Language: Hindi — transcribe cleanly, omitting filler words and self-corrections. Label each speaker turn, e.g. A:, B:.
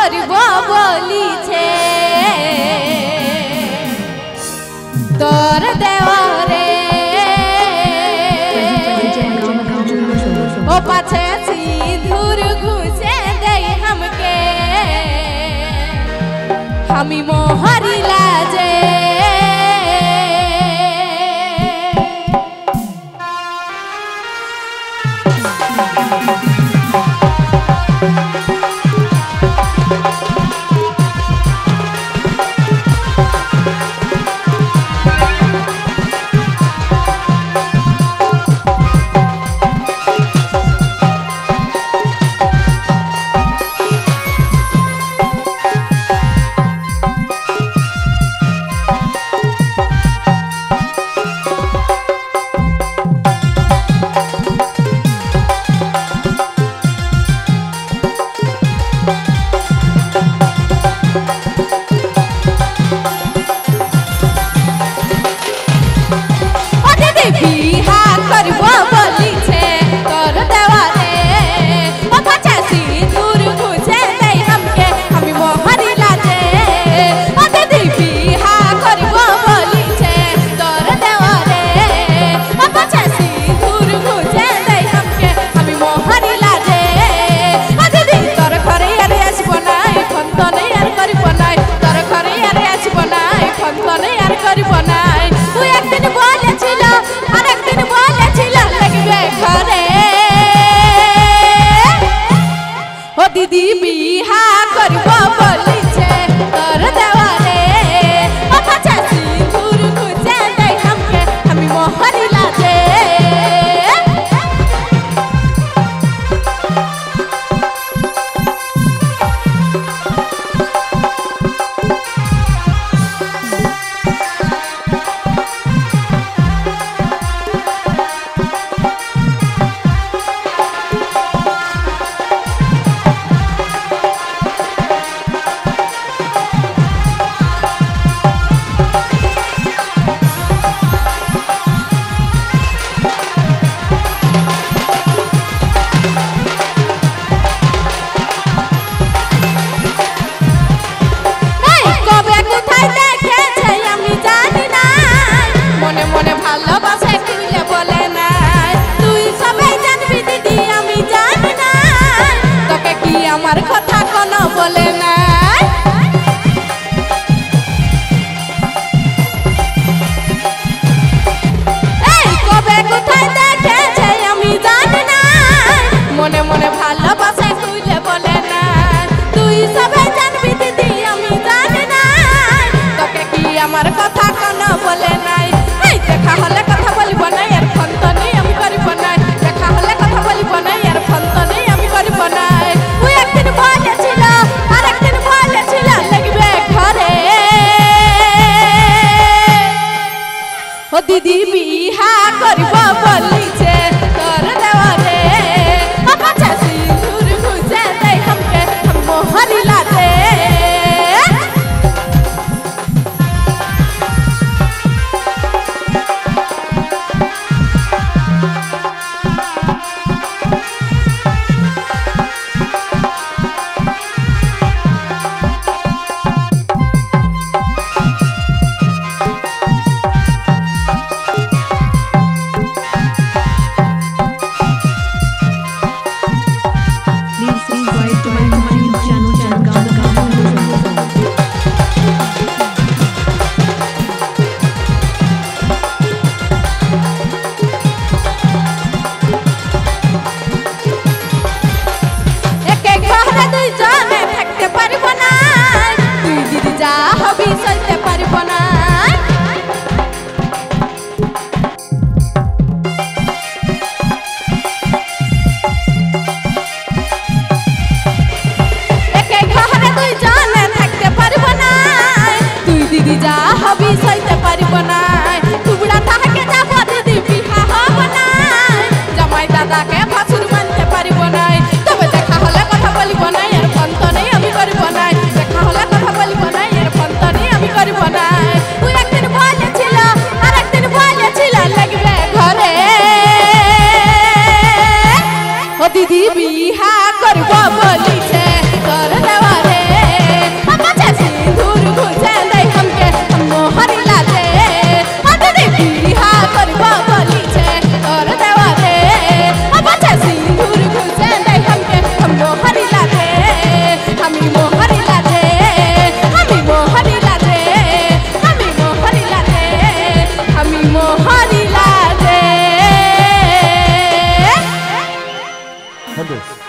A: करब बोलीछे तोर देवरे ओ पाछे सिंदूर घुसे दे हमके हमी मोहरी लाजे दीदी बिहा करब बोलीछे तोर देवरे ओ पाछे सिंदूर घुसे दे हमके हमी मोहरी लाजे আমার কথা কোনো বলে না এই কবে কোথায় দেখেছে আমি জানি না মনে মনে ভালোবাসে তুইলে বলে না তুই সবাই জানবি দিদি আমি জানি না তোকে কি আমার কথা কোনো বলে নাই এই দেখা হলে কথা বলবো না এর ফোন তো নেই আমি করিব না দেখা হলে কথা বলবো না এর ফোন তো নেই আমি করিব না ओ दीदी बिहा करब बोलीछे तोर देवरे ओ पाछे सिंदूर घुसे दे हमके हम मोहरी लाजे दीदी बिहा करब बोलीछे तोर देवरे
B: হ্যাঁ